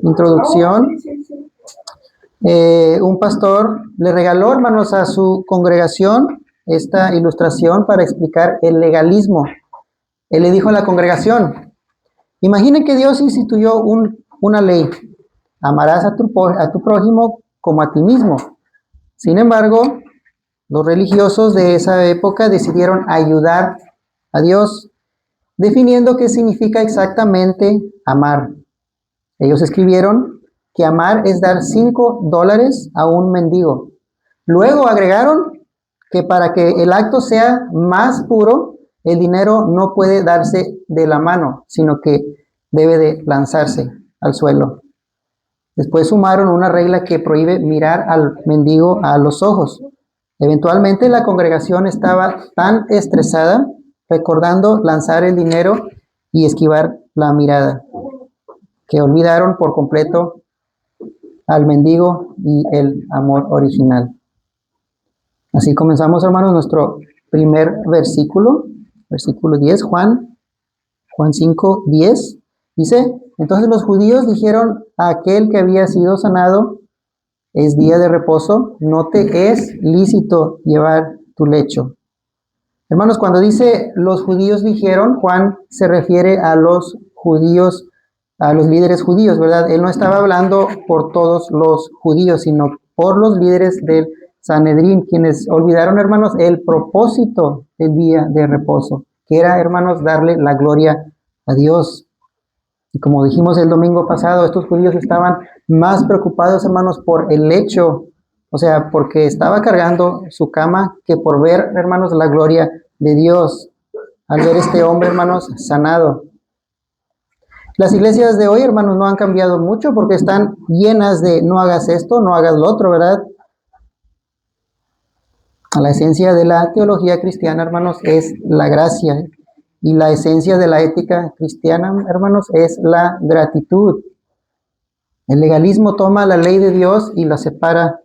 introducción. Un pastor le regaló, hermanos, a su congregación esta ilustración para explicar el legalismo. Él le dijo a la congregación: imaginen que Dios instituyó una ley: amarás a tu prójimo como a ti mismo. Sin embargo, los religiosos de esa época decidieron ayudar a Dios, definiendo qué significa exactamente amar. Ellos escribieron que amar es dar $5 a un mendigo. Luego agregaron que para que el acto sea más puro, el dinero no puede darse de la mano, sino que debe de lanzarse al suelo. Después sumaron una regla que prohíbe mirar al mendigo a los ojos. Eventualmente la congregación estaba tan estresada recordando lanzar el dinero y esquivar la mirada, que olvidaron por completo al mendigo y el amor original. Así comenzamos, hermanos, nuestro primer versículo 10, Juan 5:10. Dice: entonces los judíos dijeron a aquel que había sido sanado: es día de reposo, no te es lícito llevar tu lecho. Hermanos, cuando dice los judíos dijeron, Juan se refiere a los judíos, a los líderes judíos, ¿verdad? Él no estaba hablando por todos los judíos, sino por los líderes del Sanedrín, quienes olvidaron, hermanos, el propósito del día de reposo, que era, hermanos, darle la gloria a Dios. Y como dijimos el domingo pasado, estos judíos estaban más preocupados, hermanos, por el lecho, o sea, porque estaba cargando su cama, que por ver, hermanos, la gloria de Dios, al ver este hombre, hermanos, sanado. Las iglesias de hoy, hermanos, no han cambiado mucho porque están llenas de no hagas esto, no hagas lo otro, ¿verdad? La esencia de la teología cristiana, hermanos, es la gracia. Y la esencia de la ética cristiana, hermanos, es la gratitud. El legalismo toma la ley de Dios y la separa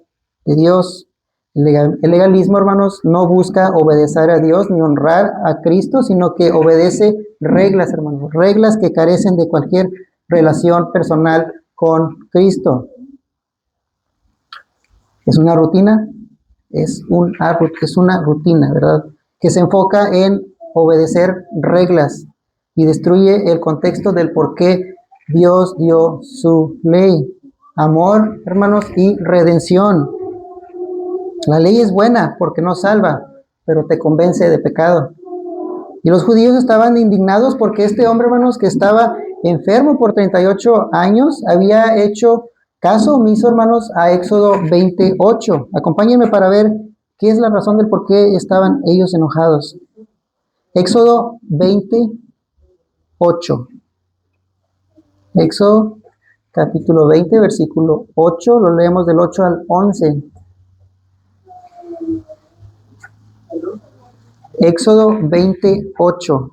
de Dios. El legalismo, hermanos, no busca obedecer a Dios ni honrar a Cristo, sino que obedece reglas, hermanos, reglas que carecen de cualquier relación personal con Cristo. Es una rutina, es una rutina, ¿verdad? Que se enfoca en obedecer reglas y destruye el contexto del por qué Dios dio su ley. Amor, hermanos, y redención. La ley es buena porque no salva, pero te convence de pecado. Y los judíos estaban indignados porque este hombre, hermanos, que estaba enfermo por 38 años, había hecho caso omiso, hermanos, a Éxodo 28. Acompáñenme para ver qué es la razón del por qué estaban ellos enojados. Éxodo 28. Éxodo capítulo 20, versículo 8. Lo leemos del 8 al 11. Éxodo 28.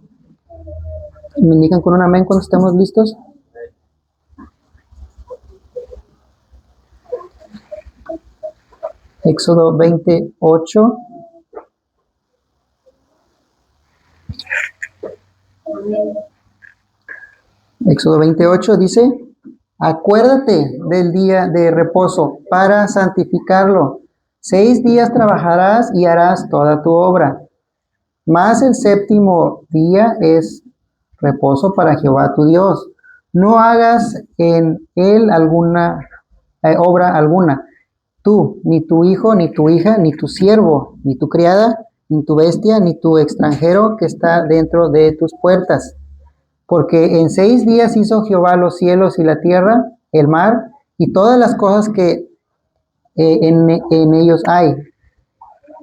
¿Me indican con un amén cuando estemos listos? Éxodo 28. Éxodo 28 dice: acuérdate del día de reposo para santificarlo. 6 días trabajarás y harás toda tu obra. Mas el séptimo día es reposo para Jehová tu Dios. No hagas en él obra alguna. Tú, ni tu hijo, ni tu hija, ni tu siervo, ni tu criada, ni tu bestia, ni tu extranjero que está dentro de tus puertas. Porque en 6 días hizo Jehová los cielos y la tierra, el mar, y todas las cosas que en ellos hay.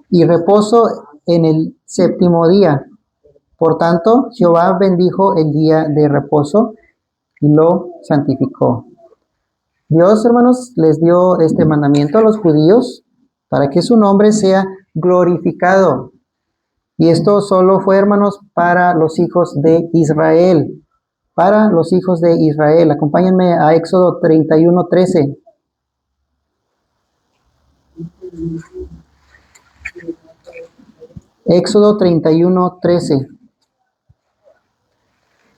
Y reposo en el séptimo día. Por tanto, Jehová bendijo el día de reposo y lo santificó. Dios, hermanos, les dio este mandamiento a los judíos para que su nombre sea glorificado. Y esto solo fue, hermanos, para los hijos de Israel. Para los hijos de Israel. Acompáñenme a Éxodo 31:13. Éxodo 31:13.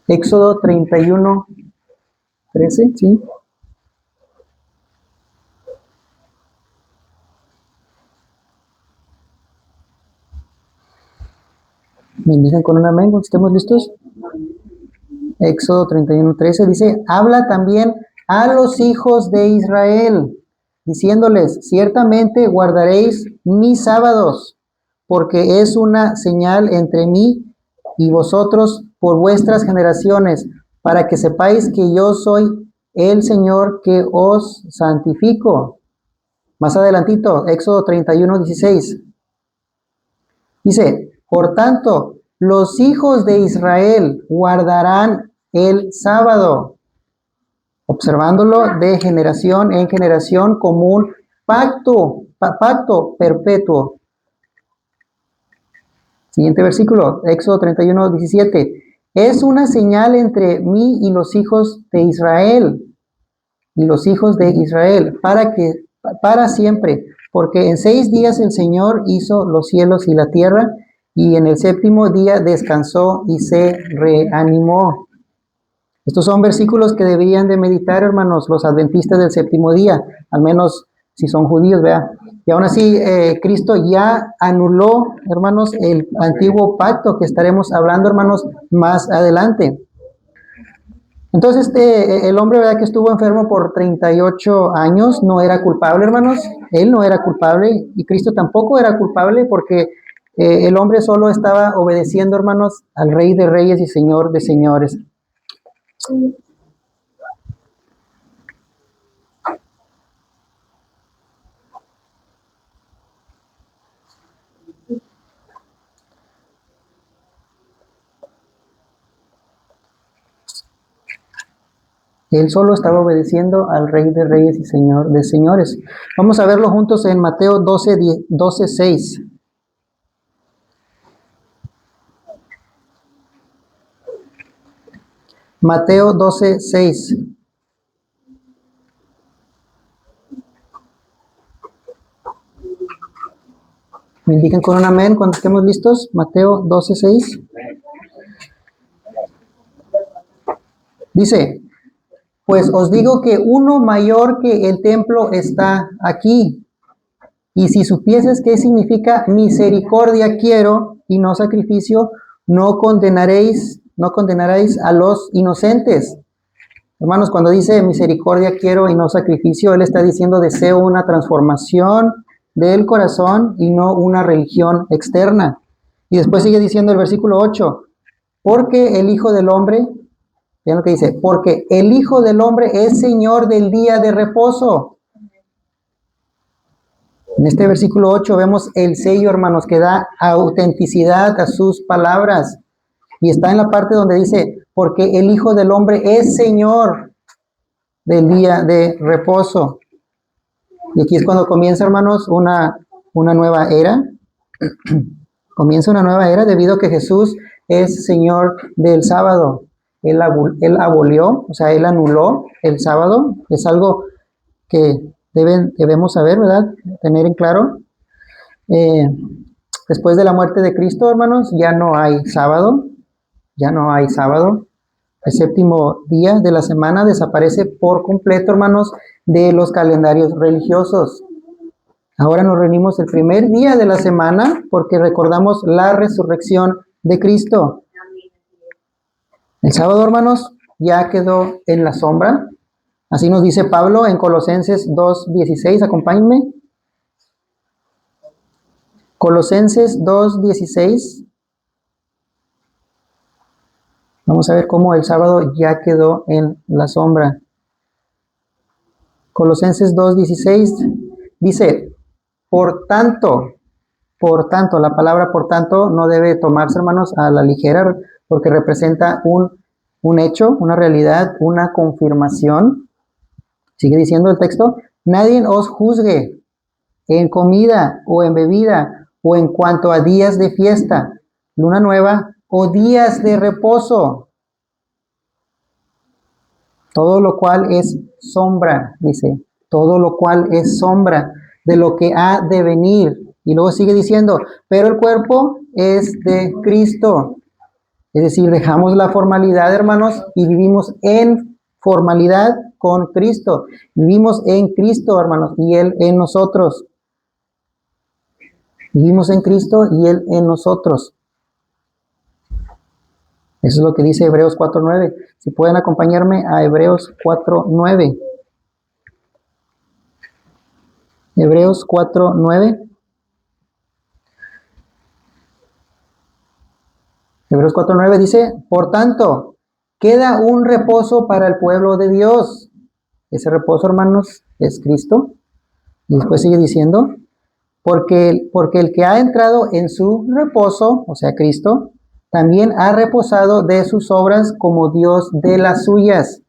Éxodo 31:13, ¿sí? Me indican con un amén cuando estemos listos. Éxodo 31:13 dice, habla también a los hijos de Israel, diciéndoles, ciertamente guardaréis mis sábados, porque es una señal entre mí y vosotros por vuestras generaciones, para que sepáis que yo soy el Señor que os santifico. Más adelantito, Éxodo 31:16. Dice, por tanto, los hijos de Israel guardarán el sábado, observándolo de generación en generación como un pacto perpetuo. Siguiente versículo, Éxodo 31:17. Es una señal entre mí y los hijos de Israel, para siempre, porque en 6 días el Señor hizo los cielos y la tierra, y en el 7º día descansó y se reanimó. Estos son versículos que deberían de meditar, hermanos, los adventistas del 7º día, al menos si son judíos, ¿verdad? Y aún así, Cristo ya anuló, hermanos, el antiguo pacto que estaremos hablando, hermanos, más adelante. Entonces, el hombre, ¿verdad?, que estuvo enfermo por 38 años, no era culpable, hermanos. Él no era culpable y Cristo tampoco era culpable porque el hombre solo estaba obedeciendo, hermanos, al Rey de Reyes y Señor de Señores. Él solo estaba obedeciendo al Rey de Reyes y Señor de Señores. Vamos a verlo juntos en Mateo 12:6. Mateo 12:6. Me indican con un amén cuando estemos listos. Mateo 12:6. Dice, pues os digo que uno mayor que el templo está aquí. Y si supieses qué significa misericordia quiero y no sacrificio, no condenaréis a los inocentes. Hermanos, cuando dice misericordia quiero y no sacrificio, él está diciendo deseo una transformación del corazón y no una religión externa. Y después sigue diciendo el versículo 8, porque el Hijo del Hombre, vean lo que dice, porque el Hijo del Hombre es Señor del día de reposo. En este versículo 8 vemos el sello, hermanos, que da autenticidad a sus palabras. Y está en la parte donde dice, porque el Hijo del Hombre es Señor del día de reposo. Y aquí es cuando comienza, hermanos, una nueva era. Comienza una nueva era debido a que Jesús es Señor del sábado. Él abolió, o sea, Él anuló el sábado. Es algo que debemos saber, ¿verdad? Tener en claro. Después de la muerte de Cristo, hermanos, ya no hay sábado. Ya no hay sábado. El 7º día de la semana desaparece por completo, hermanos, de los calendarios religiosos. Ahora nos reunimos el primer día de la semana porque recordamos la resurrección de Cristo. El sábado, hermanos, ya quedó en la sombra. Así nos dice Pablo en Colosenses 2:16. Acompáñenme. Colosenses 2:16. Vamos a ver cómo el sábado ya quedó en la sombra. Colosenses 2:16 dice, por tanto, la palabra por tanto no debe tomarse, hermanos, a la ligera, porque representa un hecho, una realidad, una confirmación. Sigue diciendo el texto, nadie os juzgue en comida o en bebida o en cuanto a días de fiesta, luna nueva o días de reposo. Todo lo cual es sombra, dice, todo lo cual es sombra de lo que ha de venir. Y luego sigue diciendo, pero el cuerpo es de Cristo. Es decir, dejamos la formalidad, hermanos, y vivimos en formalidad con Cristo. Vivimos en Cristo, hermanos, y Él en nosotros. Vivimos en Cristo y Él en nosotros. Eso es lo que dice Hebreos 4:9. Si pueden acompañarme a Hebreos 4:9. Hebreos 4:9. Hebreos 4:9 dice, por tanto, queda un reposo para el pueblo de Dios. Ese reposo, hermanos, es Cristo. Y después sigue diciendo, porque el que ha entrado en su reposo, o sea, Cristo, también ha reposado de sus obras como Dios de las suyas.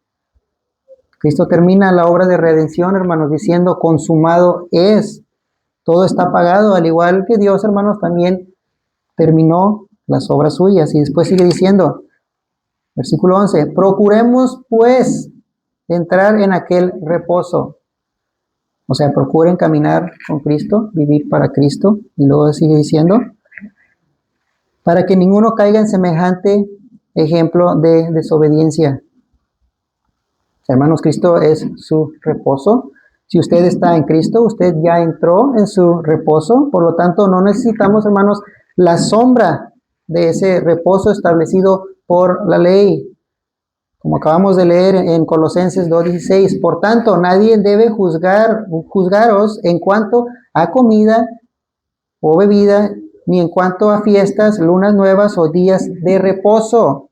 Cristo termina la obra de redención, hermanos, diciendo, consumado es. Todo está pagado, al igual que Dios, hermanos, también terminó las obras suyas. Y después sigue diciendo, versículo 11, procuremos pues entrar en aquel reposo. O sea, procuren caminar con Cristo, vivir para Cristo. Y luego sigue diciendo, para que ninguno caiga en semejante ejemplo de desobediencia. Hermanos, Cristo es su reposo. Si usted está en Cristo, usted ya entró en su reposo. Por lo tanto, no necesitamos, hermanos, la sombra de ese reposo establecido por la ley. Como acabamos de leer en Colosenses 2:16, por tanto, nadie debe juzgaros en cuanto a comida o bebida, ni en cuanto a fiestas, lunas nuevas o días de reposo.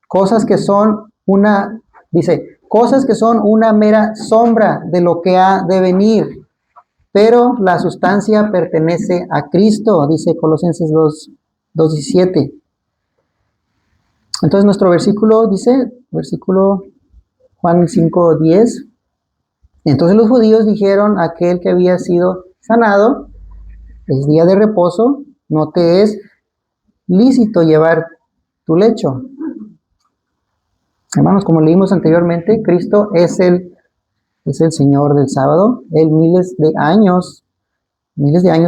Cosas que son cosas que son una mera sombra de lo que ha de venir, pero la sustancia pertenece a Cristo, dice Colosenses 2:17. Entonces nuestro versículo dice, versículo Juan 5:10, entonces los judíos dijeron a aquel que había sido sanado, es día de reposo, no te es lícito llevar tu lecho. Hermanos, como leímos anteriormente, Cristo es el Señor del sábado. Él miles de años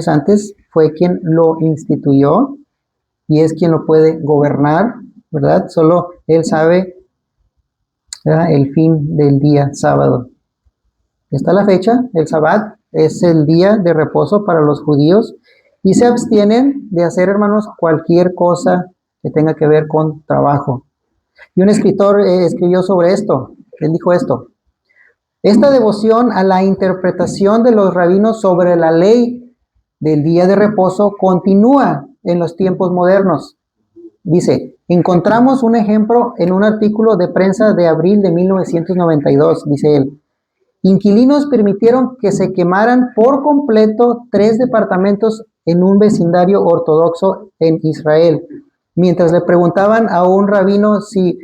antes fue quien lo instituyó y es quien lo puede gobernar, ¿verdad? Solo Él sabe, ¿verdad?, el fin del día sábado. Está la fecha, el Sabbat es el día de reposo para los judíos y se abstienen de hacer, hermanos, cualquier cosa que tenga que ver con trabajo. Y un escritor escribió sobre esto, él dijo esto, esta devoción a la interpretación de los rabinos sobre la ley del día de reposo continúa en los tiempos modernos. Dice, encontramos un ejemplo en un artículo de prensa de abril de 1992, dice él. Inquilinos permitieron que se quemaran por completo 3 departamentos en un vecindario ortodoxo en Israel, mientras le preguntaban a un rabino si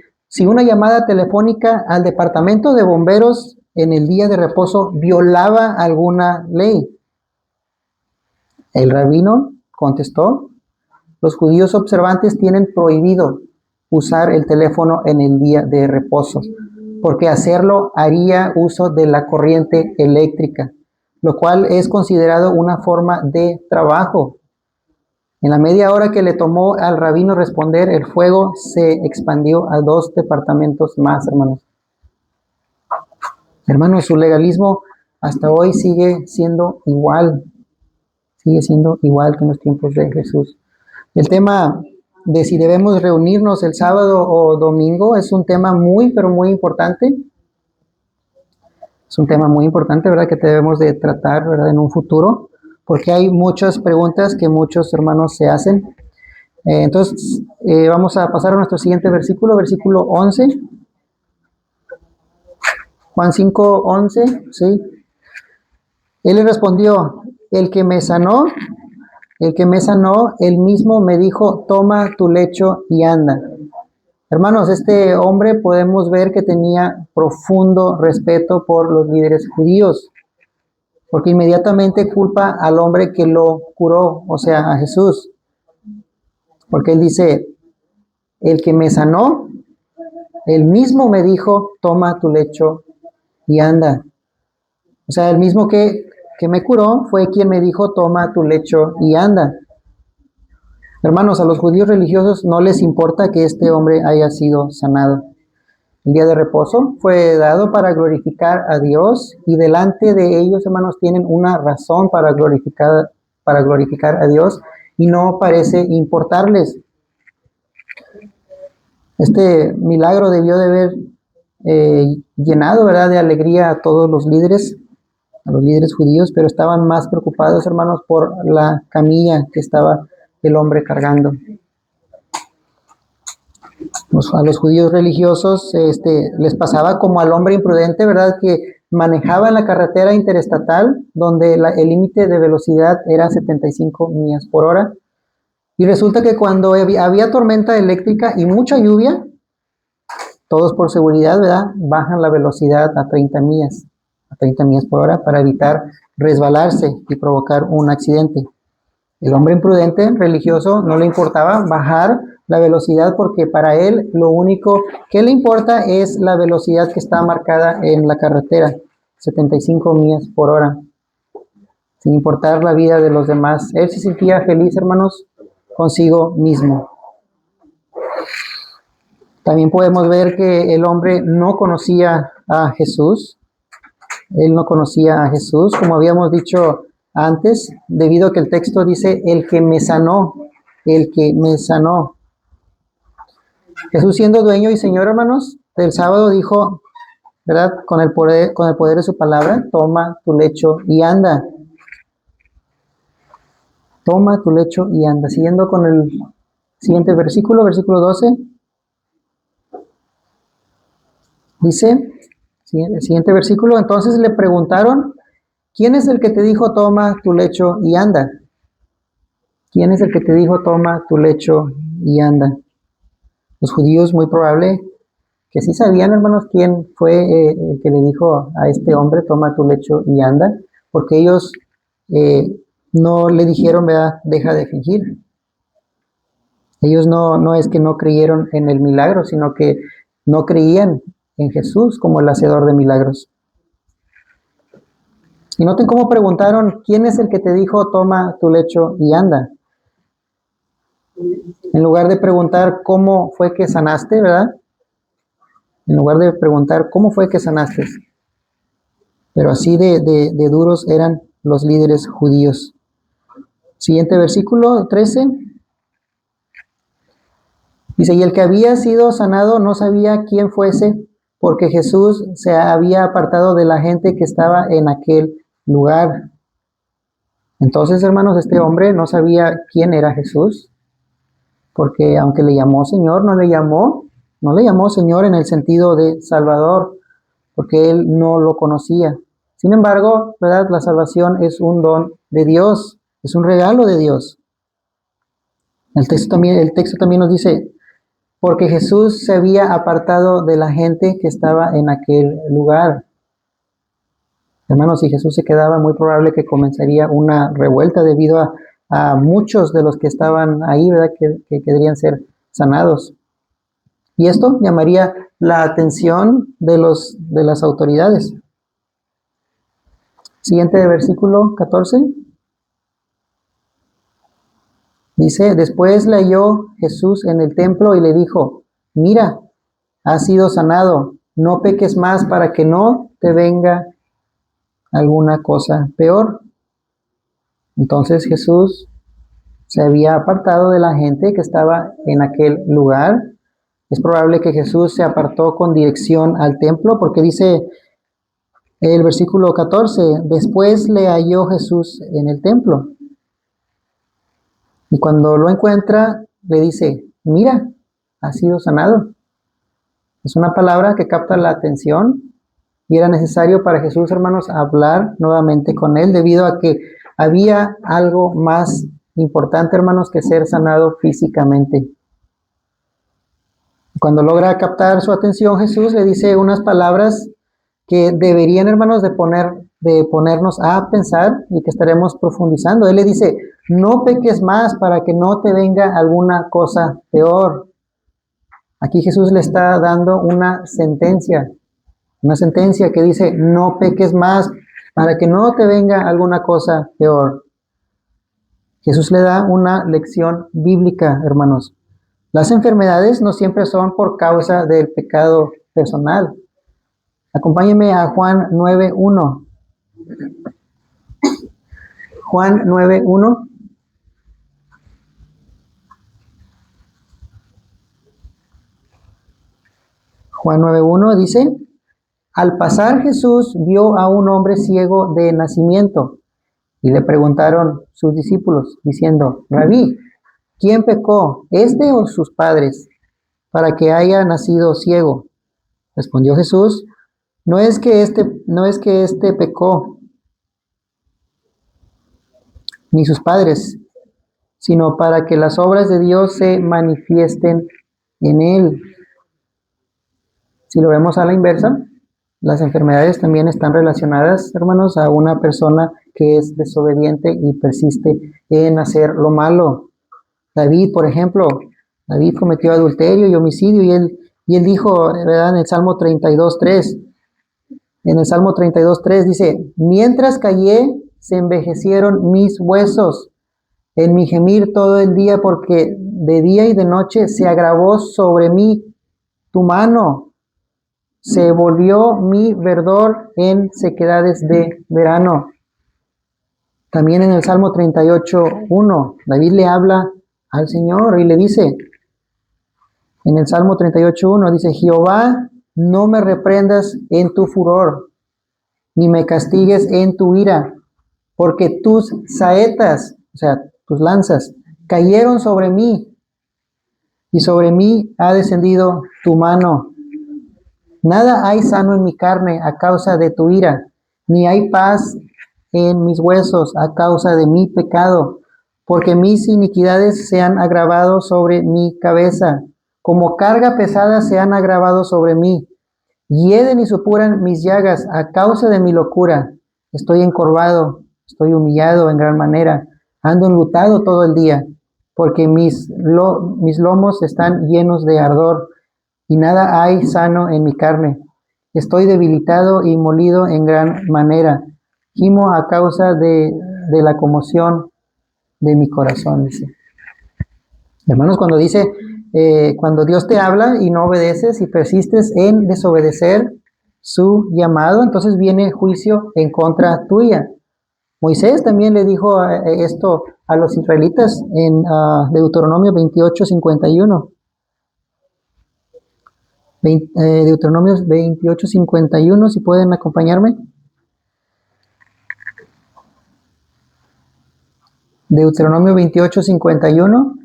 una llamada telefónica al departamento de bomberos en el día de reposo violaba alguna ley. El rabino contestó, los judíos observantes tienen prohibido usar el teléfono en el día de reposo, porque hacerlo haría uso de la corriente eléctrica, lo cual es considerado una forma de trabajo. En la media hora que le tomó al rabino responder, el fuego se expandió a 2 departamentos más, hermanos. Hermanos, su legalismo hasta hoy sigue siendo igual que en los tiempos de Jesús. El tema de si debemos reunirnos el sábado o domingo es un tema muy, pero muy importante. Es un tema muy importante, ¿verdad?, que debemos de tratar, ¿verdad?, en un futuro, porque hay muchas preguntas que muchos hermanos se hacen. Entonces, vamos a pasar a nuestro siguiente versículo, versículo 11. Juan 5:11, ¿sí? Él le respondió, el que me sanó, él mismo me dijo, toma tu lecho y anda. Hermanos, este hombre podemos ver que tenía profundo respeto por los líderes judíos, porque inmediatamente culpa al hombre que lo curó, o sea, a Jesús. Porque él dice, el que me sanó, él mismo me dijo, toma tu lecho y anda. O sea, el mismo que me curó fue quien me dijo, toma tu lecho y anda. Hermanos, a los judíos religiosos no les importa que este hombre haya sido sanado. El día de reposo fue dado para glorificar a Dios y delante de ellos, hermanos, tienen una razón para glorificar a Dios y no parece importarles. Este milagro debió de haber llenado, ¿verdad?, de alegría a todos los líderes, a los líderes judíos, pero estaban más preocupados, hermanos, por la camilla que estaba el hombre cargando. A los judíos religiosos les pasaba como al hombre imprudente, ¿verdad?, que manejaba en la carretera interestatal, donde el límite de velocidad era 75 millas por hora. Y resulta que cuando había tormenta eléctrica y mucha lluvia, todos por seguridad, ¿verdad?, bajan la velocidad a 30 millas por hora para evitar resbalarse y provocar un accidente. El hombre imprudente, religioso, no le importaba bajar la velocidad porque para él lo único que le importa es la velocidad que está marcada en la carretera, 75 millas por hora, sin importar la vida de los demás. Él se sentía feliz, hermanos, consigo mismo. También podemos ver que el hombre no conocía a Jesús. Él no conocía a Jesús, como habíamos dicho antes, debido a que el texto dice, el que me sanó, el que me sanó. Jesús, siendo dueño y señor, hermanos, del sábado dijo, ¿verdad?, con el poder de su palabra, toma tu lecho y anda. Toma tu lecho y anda. Siguiendo con el siguiente versículo 12. Dice, el siguiente versículo, entonces le preguntaron, ¿quién es el que te dijo, toma tu lecho y anda? ¿Quién es el que te dijo, toma tu lecho y anda? Los judíos, muy probable que sí sabían, hermanos, quién fue el que le dijo a este hombre, toma tu lecho y anda, porque ellos no le dijeron, ¿verdad?, deja de fingir. Ellos no es que no creyeron en el milagro, sino que no creían en Jesús como el hacedor de milagros. Y noten cómo preguntaron, ¿quién es el que te dijo, toma tu lecho y anda? En lugar de preguntar cómo fue que sanaste, ¿verdad? En lugar de preguntar cómo fue que sanaste. Pero así de duros eran los líderes judíos. Siguiente versículo 13. Dice, y el que había sido sanado no sabía quién fuese, porque Jesús se había apartado de la gente que estaba en aquel lugar. Entonces, hermanos, este hombre no sabía quién era Jesús, porque aunque le llamó Señor, no le llamó Señor en el sentido de Salvador, porque él no lo conocía. Sin embargo, ¿verdad?, la salvación es un don de Dios, es un regalo de Dios. El texto también nos dice, porque Jesús se había apartado de la gente que estaba en aquel lugar. Hermanos, si Jesús se quedaba, muy probable que comenzaría una revuelta debido a muchos de los que estaban ahí, ¿verdad?, que querían ser sanados. Y esto llamaría la atención de las autoridades. Siguiente versículo 14. Dice, después le halló Jesús en el templo y le dijo, mira, has sido sanado, no peques más para que no te venga alguna cosa peor. Entonces Jesús se había apartado de la gente que estaba en aquel lugar. Es probable que Jesús se apartó con dirección al templo, porque dice el versículo 14, después le halló Jesús en el templo. Y cuando lo encuentra, le dice, mira, has sido sanado. Es una palabra que capta la atención y era necesario para Jesús, hermanos, hablar nuevamente con él debido a que había algo más importante, hermanos, que ser sanado físicamente. Cuando logra captar su atención, Jesús le dice unas palabras que deberían, hermanos, de ponernos a pensar y que estaremos profundizando. Él le dice, no peques más para que no te venga alguna cosa peor. Aquí Jesús le está dando una sentencia que dice, no peques más para que no te venga alguna cosa peor. Jesús le da una lección bíblica, hermanos. Las enfermedades no siempre son por causa del pecado personal. Acompáñenme a Juan 9:1. Juan 9:1. Juan 9:1 dice, al pasar Jesús vio a un hombre ciego de nacimiento y le preguntaron sus discípulos diciendo, Rabí, ¿quién pecó, este o sus padres, para que haya nacido ciego? Respondió Jesús, no es que este pecó, ni sus padres, sino para que las obras de Dios se manifiesten en él. Si lo vemos a la inversa, las enfermedades también están relacionadas, hermanos, a una persona que es desobediente y persiste en hacer lo malo. David, por ejemplo, David cometió adulterio y homicidio y él dijo, ¿verdad? En el Salmo 32:3, dice, mientras callé, se envejecieron mis huesos en mi gemir todo el día, porque de día y de noche se agravó sobre mí tu mano, se volvió mi verdor en sequedades de verano. También en el Salmo 38:1, David le habla al Señor y le dice, en el Salmo 38:1, dice, Jehová, no me reprendas en tu furor, ni me castigues en tu ira, porque tus saetas, o sea, tus lanzas, cayeron sobre mí, y sobre mí ha descendido tu mano. Nada hay sano en mi carne a causa de tu ira, ni hay paz en mis huesos a causa de mi pecado, porque mis iniquidades se han agravado sobre mi cabeza, como carga pesada se han agravado sobre mí. Hieden y supuran mis llagas a causa de mi locura. Estoy encorvado, estoy humillado en gran manera, ando enlutado todo el día, porque mis lomos están llenos de ardor, y nada hay sano en mi carne. Estoy debilitado y molido en gran manera. Gimo a causa de la conmoción de mi corazón, dice. Hermanos, cuando Dios te habla y no obedeces y persistes en desobedecer su llamado, entonces viene juicio en contra tuya. Moisés también le dijo esto a los israelitas en Deuteronomio 28:51. Deuteronomio 28:51, si pueden acompañarme. Deuteronomio 28:51.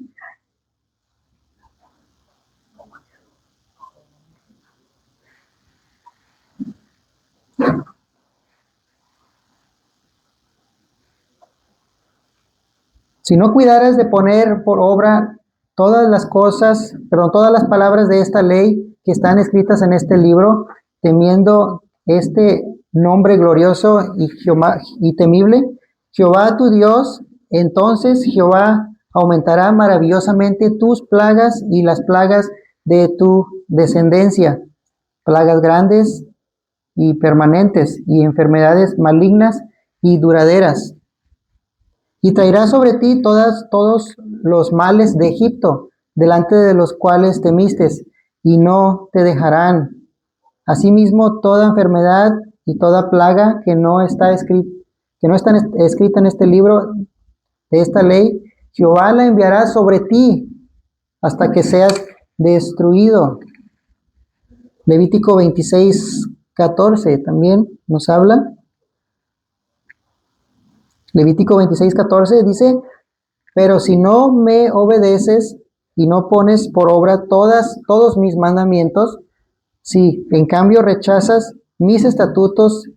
Si no cuidaras de poner por obra todas las palabras de esta ley que están escritas en este libro, temiendo este nombre glorioso y temible, Jehová tu Dios, entonces Jehová aumentará maravillosamente tus plagas y las plagas de tu descendencia, plagas grandes y permanentes y enfermedades malignas y duraderas. Y traerá sobre ti todos los males de Egipto, delante de los cuales temiste, y no te dejarán. Asimismo, toda enfermedad y toda plaga que no está escrita en este libro de esta ley, Jehová la enviará sobre ti hasta que seas destruido. Levítico 26:14 también nos habla. Levítico 26:14 dice, pero si no me obedeces y no pones por obra todos mis mandamientos, si en cambio rechazas mis estatutos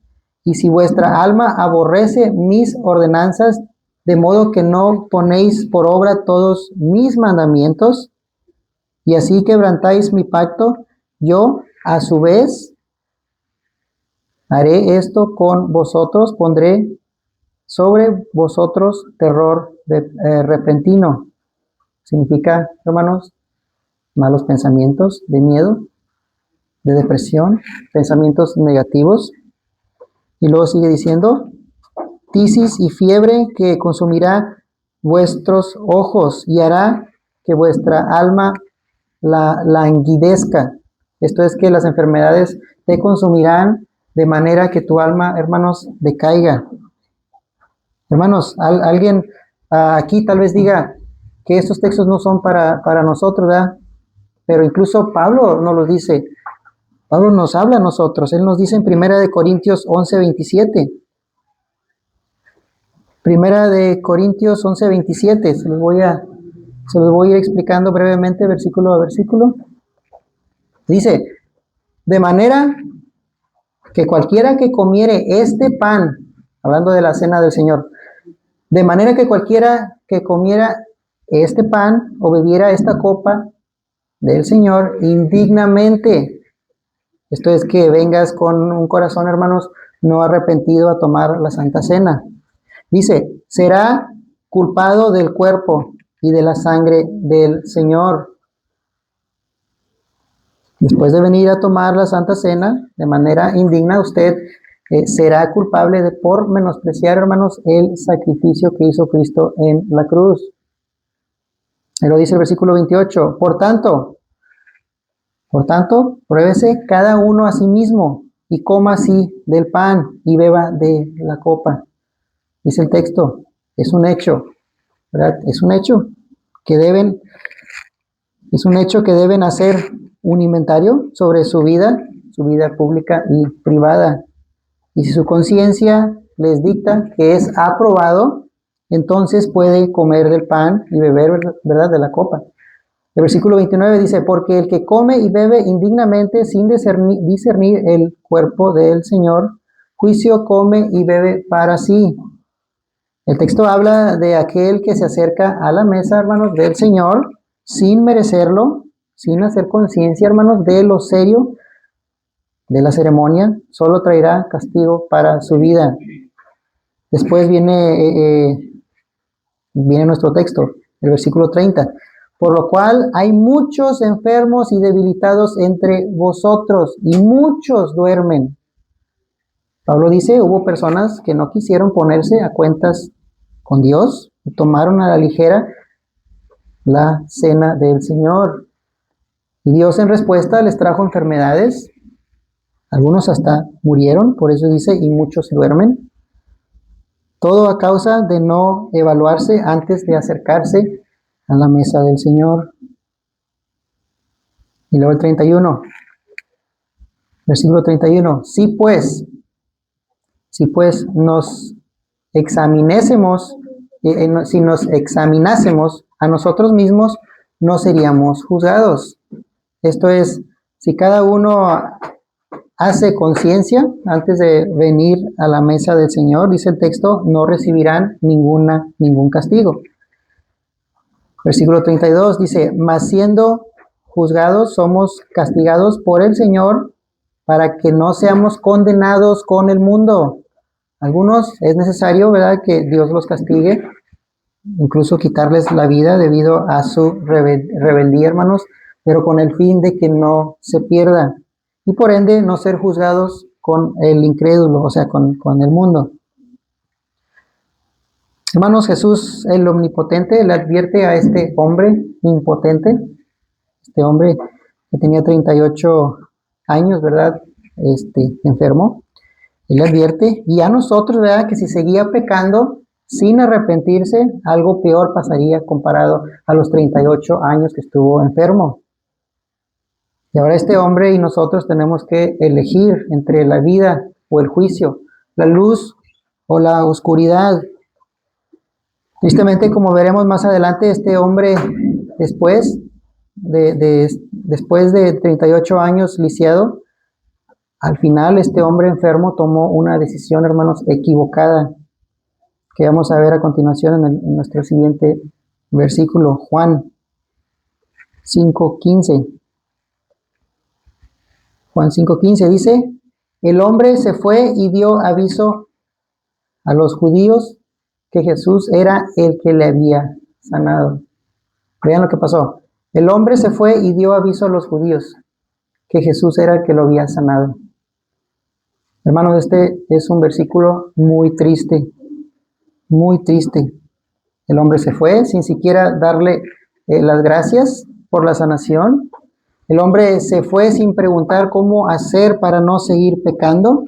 y si vuestra alma aborrece mis ordenanzas, de modo que no ponéis por obra todos mis mandamientos, y así quebrantáis mi pacto, yo a su vez haré esto con vosotros, pondré sobre vosotros terror repentino. Significa, hermanos, malos pensamientos de miedo, de depresión, pensamientos negativos. Y luego sigue diciendo, tisis y fiebre que consumirá vuestros ojos y hará que vuestra alma la languidezca. Esto es que las enfermedades te consumirán de manera que tu alma, hermanos, decaiga. Hermanos, alguien aquí tal vez diga que estos textos no son para nosotros, ¿verdad? Pero incluso Pablo nos los dice. Pablo nos habla a nosotros. Él nos dice en 1 Corintios 11:27. 1 Corintios 11:27. Se los voy a ir explicando brevemente, versículo a versículo. Dice, de manera que cualquiera que comiere este pan, hablando de la cena del Señor, de manera que cualquiera que comiera este pan o bebiera esta copa del Señor indignamente, esto es que vengas con un corazón, hermanos, no arrepentido a tomar la Santa Cena. Dice, será culpado del cuerpo y de la sangre del Señor. Después de venir a tomar la Santa Cena de manera indigna, usted será culpable por menospreciar, hermanos, el sacrificio que hizo Cristo en la cruz. Él lo dice el versículo 28. Por tanto, pruébese cada uno a sí mismo y coma así del pan y beba de la copa. Dice el texto, es un hecho, ¿verdad? Es un hecho que deben hacer un inventario sobre su vida pública y privada. Y si su conciencia les dicta que es aprobado, entonces puede comer del pan y beber, ¿verdad?, de la copa. El versículo 29 dice, porque el que come y bebe indignamente sin discernir el cuerpo del Señor, juicio come y bebe para sí. El texto habla de aquel que se acerca a la mesa, hermanos, del Señor, sin merecerlo, sin hacer conciencia, hermanos, de lo serio de la ceremonia, solo traerá castigo para su vida. Después viene nuestro texto, el versículo 30. Por lo cual hay muchos enfermos y debilitados entre vosotros, y muchos duermen. Pablo dice, hubo personas que no quisieron ponerse a cuentas con Dios, y tomaron a la ligera la cena del Señor. Y Dios en respuesta les trajo enfermedades. Algunos hasta murieron, por eso dice, y muchos duermen. Todo a causa de no evaluarse antes de acercarse a la mesa del Señor. Y luego el 31, versículo 31. Si pues nos examinásemos a nosotros mismos, no seríamos juzgados. Esto es, si cada uno hace conciencia antes de venir a la mesa del Señor, dice el texto, no recibirán ningún castigo. Versículo 32 dice, mas siendo juzgados somos castigados por el Señor para que no seamos condenados con el mundo. Algunos es necesario, ¿verdad?, que Dios los castigue, incluso quitarles la vida debido a su rebeldía, hermanos, pero con el fin de que no se pierdan y por ende no ser juzgados con el incrédulo, o sea, con el mundo. Hermanos, Jesús, el omnipotente, le advierte a este hombre impotente, este hombre que tenía 38 años, ¿verdad?, enfermo. Él advierte, y a nosotros, ¿verdad?, que si seguía pecando sin arrepentirse, algo peor pasaría comparado a los 38 años que estuvo enfermo. Y ahora este hombre y nosotros tenemos que elegir entre la vida o el juicio, la luz o la oscuridad. Tristemente, como veremos más adelante, este hombre después de 38 años lisiado, al final este hombre enfermo tomó una decisión, hermanos, equivocada, que vamos a ver a continuación en nuestro siguiente versículo, Juan 5:15. Juan 5:15 dice, el hombre se fue y dio aviso a los judíos que Jesús era el que le había sanado. Vean lo que pasó. El hombre se fue y dio aviso a los judíos que Jesús era el que lo había sanado. Hermanos, este es un versículo muy triste, muy triste. El hombre se fue sin siquiera darle las gracias por la sanación. El hombre se fue sin preguntar cómo hacer para no seguir pecando.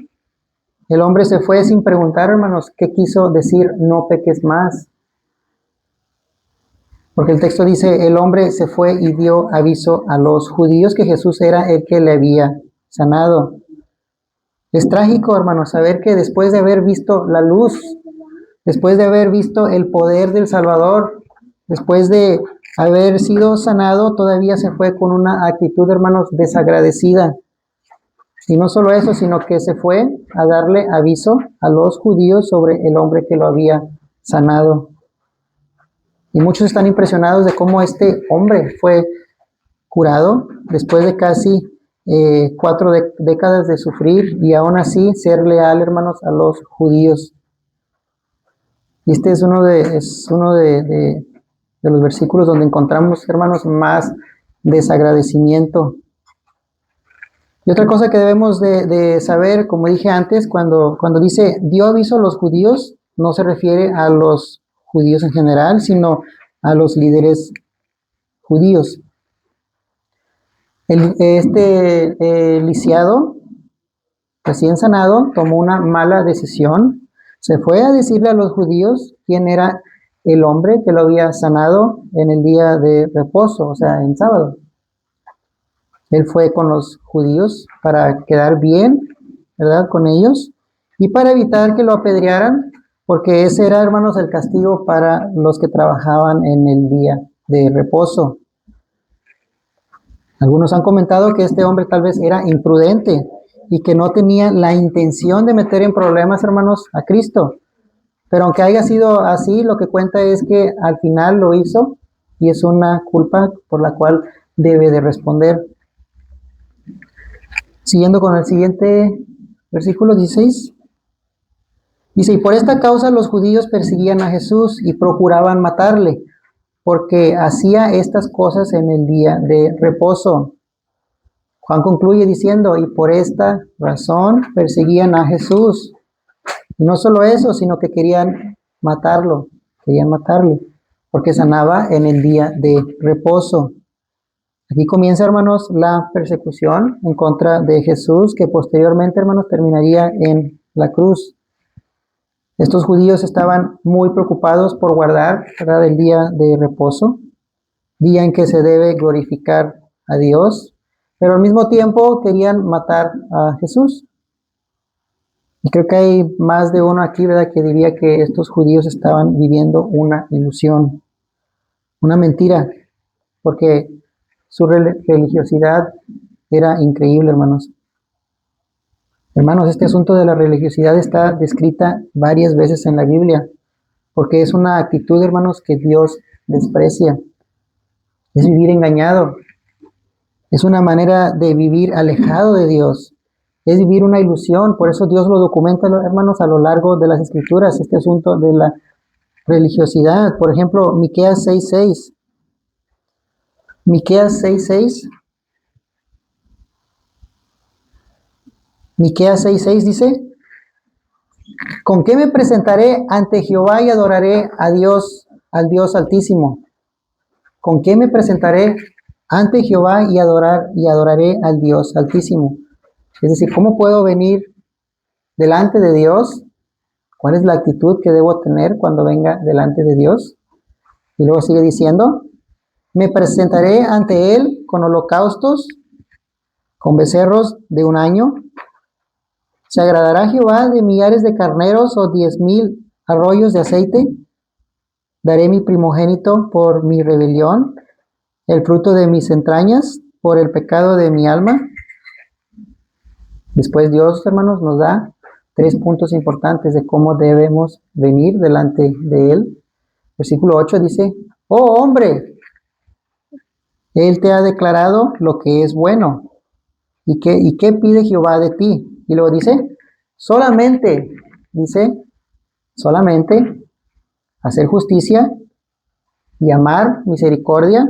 El hombre se fue sin preguntar, hermanos, qué quiso decir no peques más. Porque el texto dice, el hombre se fue y dio aviso a los judíos que Jesús era el que le había sanado. Es trágico, hermanos, saber que después de haber visto la luz, después de haber visto el poder del Salvador, después de haber sido sanado, todavía se fue con una actitud, hermanos, desagradecida. Y no solo eso, sino que se fue a darle aviso a los judíos sobre el hombre que lo había sanado. Y muchos están impresionados de cómo este hombre fue curado después de casi 4 décadas de sufrir y aún así ser leal, hermanos, a los judíos. Y este es uno de los versículos donde encontramos, hermanos, más desagradecimiento. Y otra cosa que debemos de saber, como dije antes, cuando dice dio aviso a los judíos, no se refiere a los judíos en general, sino a los líderes judíos. Este lisiado, recién sanado, tomó una mala decisión. Se fue a decirle a los judíos quién era el hombre que lo había sanado en el día de reposo, o sea, en sábado. Él fue con los judíos para quedar bien, ¿verdad?, con ellos y para evitar que lo apedrearan, porque ese era, hermanos, el castigo para los que trabajaban en el día de reposo. Algunos han comentado que este hombre tal vez era imprudente y que no tenía la intención de meter en problemas, hermanos, a Cristo. Pero aunque haya sido así, lo que cuenta es que al final lo hizo y es una culpa por la cual debe de responder. Siguiendo con el siguiente versículo 16. Dice, y por esta causa los judíos perseguían a Jesús y procuraban matarle, porque hacía estas cosas en el día de reposo. Juan concluye diciendo, y por esta razón perseguían a Jesús. Y no solo eso, sino que querían matarle, porque sanaba en el día de reposo. Aquí comienza, hermanos, la persecución en contra de Jesús, que posteriormente, hermanos, terminaría en la cruz. Estos judíos estaban muy preocupados por guardar, ¿verdad?, el día de reposo, día en que se debe glorificar a Dios, pero al mismo tiempo querían matar a Jesús. Y creo que hay más de uno aquí, ¿verdad?, que diría que estos judíos estaban viviendo una ilusión, una mentira, porque su religiosidad era increíble, hermanos. Hermanos, este asunto de la religiosidad está descrita varias veces en la Biblia, porque es una actitud, hermanos, que Dios desprecia. Es vivir engañado. Es una manera de vivir alejado de Dios. Es vivir una ilusión. Por eso Dios lo documenta, hermanos, a lo largo de las Escrituras, este asunto de la religiosidad. Por ejemplo, Miqueas 6:6. Miqueas 6:6. Miqueas 6:6 dice, ¿con qué me presentaré ante Jehová y adoraré a Dios, al Dios Altísimo? ¿Con qué me presentaré ante Jehová y adoraré al Dios Altísimo? Es decir, ¿cómo puedo venir delante de Dios? ¿Cuál es la actitud que debo tener cuando venga delante de Dios? Y luego sigue diciendo, me presentaré ante Él con holocaustos, con becerros de un año. ¿Se agradará Jehová de millares de carneros o 10,000 arroyos de aceite? Daré mi primogénito por mi rebelión, el fruto de mis entrañas por el pecado de mi alma. Después Dios, hermanos, nos da 3 puntos importantes de cómo debemos venir delante de Él. Versículo 8 dice, oh hombre, Él te ha declarado lo que es bueno. ¿Y qué pide Jehová de ti? Y luego dice, solamente hacer justicia y amar misericordia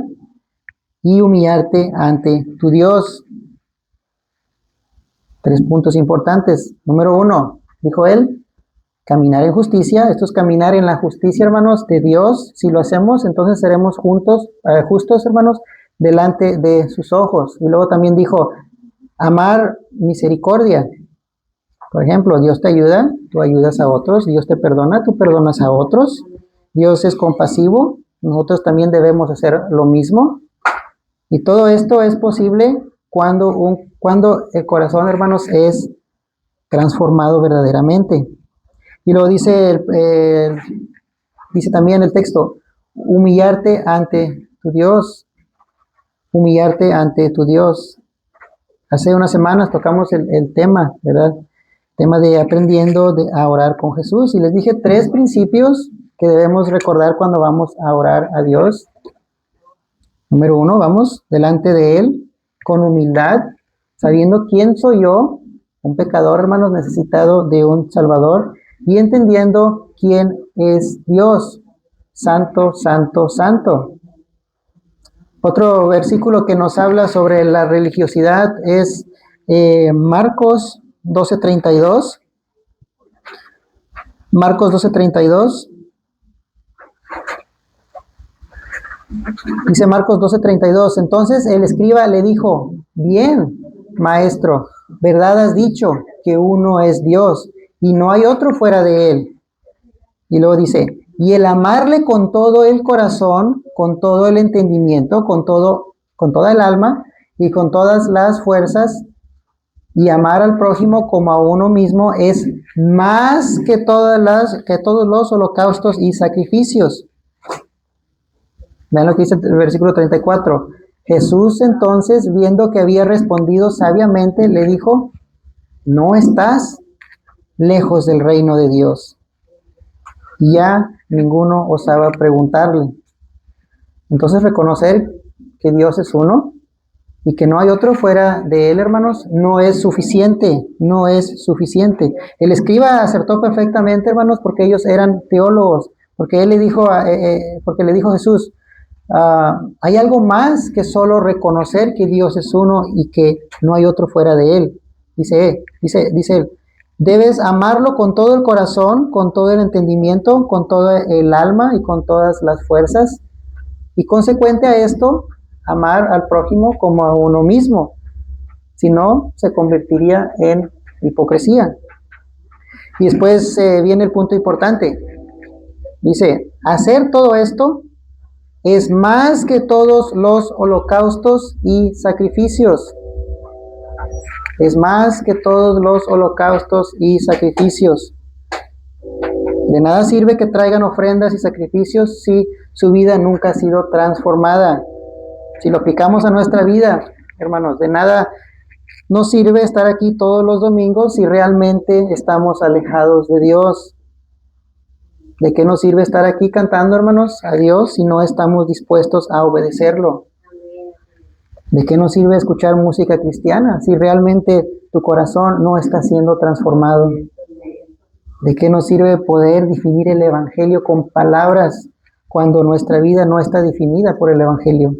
y humillarte ante tu Dios. 3 puntos importantes. Número 1, dijo él, caminar en justicia. Esto es caminar en la justicia, hermanos, de Dios. Si lo hacemos, entonces seremos justos, hermanos, delante de sus ojos. Y luego también dijo, amar misericordia. Por ejemplo, Dios te ayuda, tú ayudas a otros. Dios te perdona, tú perdonas a otros. Dios es compasivo, nosotros también debemos hacer lo mismo. Y todo esto es posible cuando el corazón, hermanos, es transformado verdaderamente. Y luego dice también el texto, humillarte ante tu Dios, humillarte ante tu Dios. Hace unas semanas tocamos el tema, ¿verdad? Tema de aprendiendo a orar con Jesús. Y les dije 3 principios que debemos recordar cuando vamos a orar a Dios. Número 1, vamos delante de Él con humildad, sabiendo quién soy yo, un pecador, hermanos, necesitado de un Salvador, y entendiendo quién es Dios, santo, santo, santo. Otro versículo que nos habla sobre la religiosidad es Marcos 12:32. Marcos 12:32. Dice Marcos 12:32. Entonces el escriba le dijo, bien, maestro, verdad has dicho que uno es Dios y no hay otro fuera de él. Y luego dice, y el amarle con todo el corazón, con todo el entendimiento, con toda el alma y con todas las fuerzas, y amar al prójimo como a uno mismo es más que todos los holocaustos y sacrificios. Vean lo que dice el versículo 34. Jesús entonces, viendo que había respondido sabiamente, le dijo, no estás lejos del reino de Dios. Y ya ninguno osaba preguntarle. Entonces reconocer que Dios es uno y que no hay otro fuera de él, hermanos, no es suficiente, no es suficiente. El escriba acertó perfectamente, hermanos, porque ellos eran teólogos, porque él le dijo, porque le dijo a Jesús, hay algo más que solo reconocer que Dios es uno y que no hay otro fuera de él. Dice él, debes amarlo con todo el corazón, con todo el entendimiento, con todo el alma y con todas las fuerzas. Y consecuente a esto, amar al prójimo como a uno mismo. Si no, se convertiría en hipocresía. Y después viene el punto importante. Dice, hacer todo esto es más que todos los holocaustos y sacrificios. Es más que todos los holocaustos y sacrificios. De nada sirve que traigan ofrendas y sacrificios si su vida nunca ha sido transformada. Si lo aplicamos a nuestra vida, hermanos, de nada nos sirve estar aquí todos los domingos si realmente estamos alejados de Dios. ¿De qué nos sirve estar aquí cantando, hermanos, a Dios si no estamos dispuestos a obedecerlo? ¿De qué nos sirve escuchar música cristiana si realmente tu corazón no está siendo transformado? ¿De qué nos sirve poder definir el Evangelio con palabras cuando nuestra vida no está definida por el Evangelio?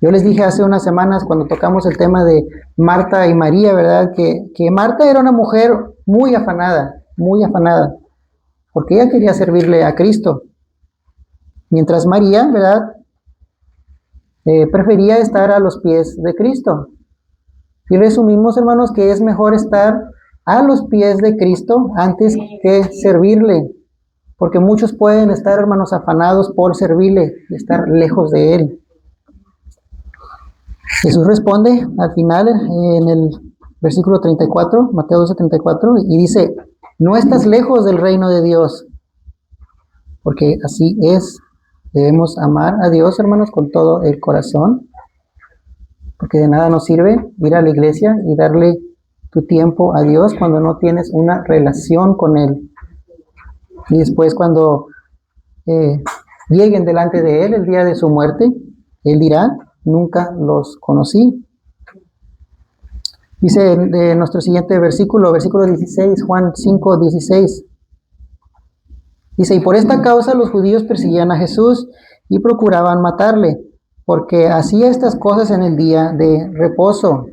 Yo les dije hace unas semanas cuando tocamos el tema de Marta y María, ¿verdad? Que Marta era una mujer muy afanada, porque ella quería servirle a Cristo. Mientras María, ¿verdad? Prefería estar a los pies de Cristo. Y resumimos, hermanos, que es mejor estar a los pies de Cristo antes que servirle. Porque muchos pueden estar, hermanos, afanados por servirle y estar lejos de Él. Jesús responde al final en el versículo 34, Mateo 12:34, y dice, no estás lejos del reino de Dios, porque así es. Debemos amar a Dios, hermanos, con todo el corazón, porque de nada nos sirve ir a la iglesia y darle tu tiempo a Dios cuando no tienes una relación con Él. Y después cuando lleguen delante de Él el día de su muerte, Él dirá, nunca los conocí. Dice de nuestro siguiente versículo 16, Juan 5:16. Dice, y por esta causa los judíos perseguían a Jesús y procuraban matarle, porque hacía estas cosas en el día de reposo.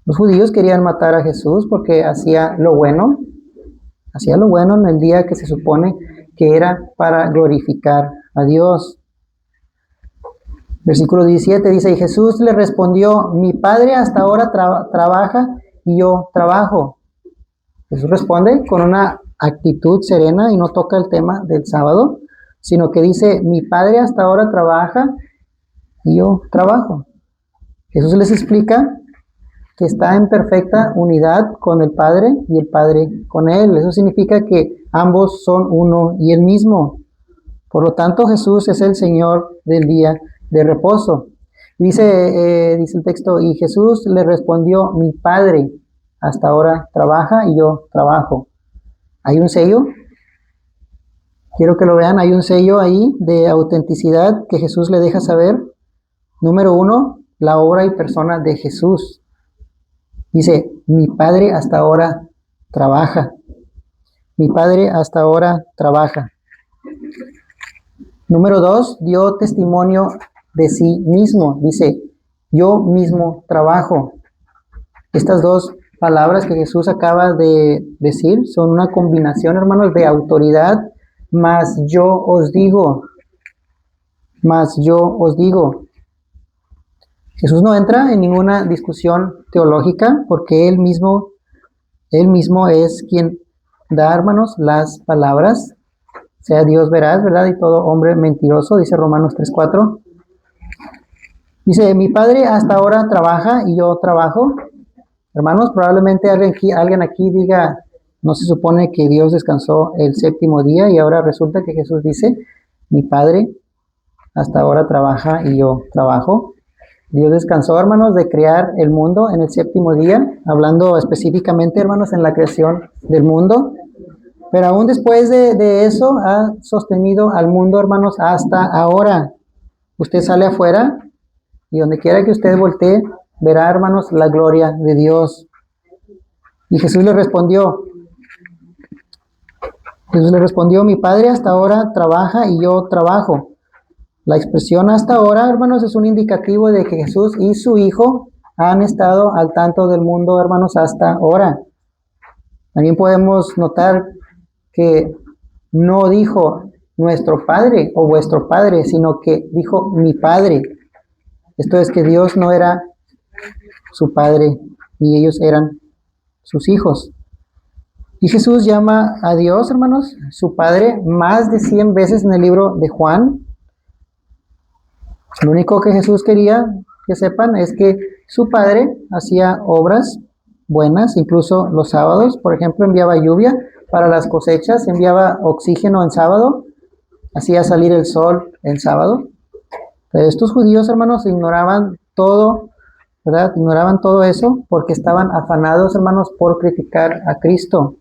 Los judíos querían matar a Jesús porque hacía lo bueno en el día que se supone que era para glorificar a Dios. Versículo 17 dice, y Jesús le respondió, mi Padre hasta ahora trabaja y yo trabajo. Jesús responde con una actitud serena y no toca el tema del sábado, sino que dice, mi Padre hasta ahora trabaja y yo trabajo. Jesús les explica que está en perfecta unidad con el Padre y el Padre con Él. Eso significa que ambos son uno y el mismo. Por lo tanto, Jesús es el Señor del día de reposo. Dice el texto, y Jesús le respondió, mi Padre hasta ahora trabaja y yo trabajo. Hay un sello, quiero que lo vean, hay un sello ahí de autenticidad que Jesús le deja saber. Número 1, la obra y persona de Jesús. Dice, mi Padre hasta ahora trabaja. Mi Padre hasta ahora trabaja. Número 2, dio testimonio de sí mismo. Dice, yo mismo trabajo. Estas dos palabras que Jesús acaba de decir son una combinación, hermanos, de autoridad, más yo os digo. Más yo os digo. Jesús no entra en ninguna discusión teológica porque Él mismo es quien da, hermanos, las palabras. Sea Dios veraz, ¿verdad? Y todo hombre mentiroso, dice Romanos 3:4. Dice, mi Padre hasta ahora trabaja y yo trabajo. Hermanos, probablemente alguien aquí diga, no se supone que Dios descansó el séptimo día y ahora resulta que Jesús dice, mi Padre hasta ahora trabaja y yo trabajo. Dios descansó, hermanos, de crear el mundo en el séptimo día, hablando específicamente, hermanos, en la creación del mundo. Pero aún después de eso, ha sostenido al mundo, hermanos, hasta ahora. Usted sale afuera y donde quiera que usted voltee, verá, hermanos, la gloria de Dios. Y Jesús le respondió, mi Padre hasta ahora trabaja y yo trabajo. La expresión hasta ahora, hermanos, es un indicativo de que Jesús y su Hijo han estado al tanto del mundo, hermanos, hasta ahora. También podemos notar que no dijo nuestro Padre o vuestro Padre, sino que dijo mi Padre. Esto es que Dios no era su Padre, ni ellos eran sus hijos. Y Jesús llama a Dios, hermanos, su Padre, más de 100 veces en el libro de Juan. Lo único que Jesús quería que sepan es que su Padre hacía obras buenas, incluso los sábados. Por ejemplo, enviaba lluvia para las cosechas, enviaba oxígeno en sábado, hacía salir el sol en sábado. Pero estos judíos, hermanos, ignoraban todo, ¿verdad? Ignoraban todo eso porque estaban afanados, hermanos, por criticar a Cristo.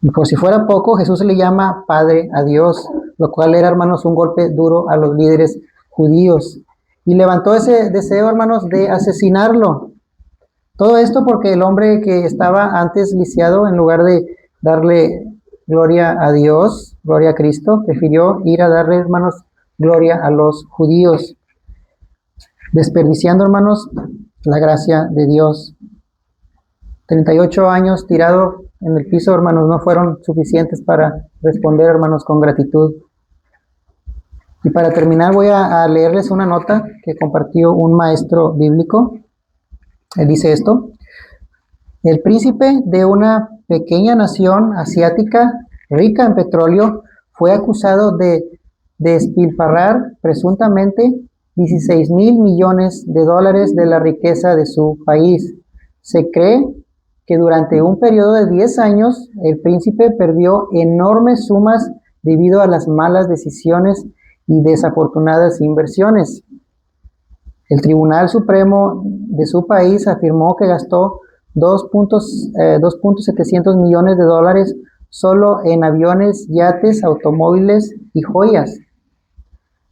Y por si fuera poco, Jesús le llama Padre a Dios, lo cual era, hermanos, un golpe duro a los líderes judíos. Y levantó ese deseo, hermanos, de asesinarlo. Todo esto porque el hombre que estaba antes lisiado, en lugar de darle gloria a Dios, gloria a Cristo, prefirió ir a darle, hermanos, gloria a los judíos, desperdiciando, hermanos, la gracia de Dios. 38 años tirado en el piso, hermanos, no fueron suficientes para responder, hermanos, con gratitud. Y para terminar voy a leerles una nota que compartió un maestro bíblico. Él dice esto: el príncipe de una pequeña nación asiática rica en petróleo fue acusado de despilfarrar presuntamente 16,000 millones de dólares de la riqueza de su país. Se cree que durante un periodo de 10 años el príncipe perdió enormes sumas debido a las malas decisiones y desafortunadas inversiones. El Tribunal Supremo de su país afirmó que gastó 2.700 millones de dólares solo en aviones, yates, automóviles y joyas.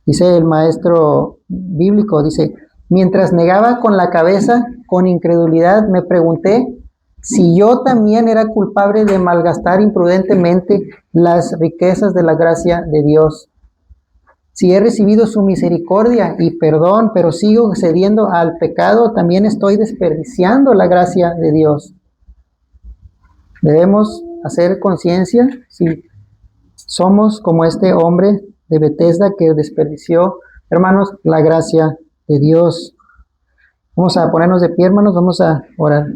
Dice el maestro bíblico, dice, mientras negaba con la cabeza, con incredulidad, me pregunté si yo también era culpable de malgastar imprudentemente las riquezas de la gracia de Dios. Si he recibido su misericordia y perdón, pero sigo cediendo al pecado, también estoy desperdiciando la gracia de Dios. Debemos hacer conciencia si somos como este hombre de Bethesda que desperdició, hermanos, la gracia de Dios. Vamos a ponernos de pie, hermanos, vamos a orar.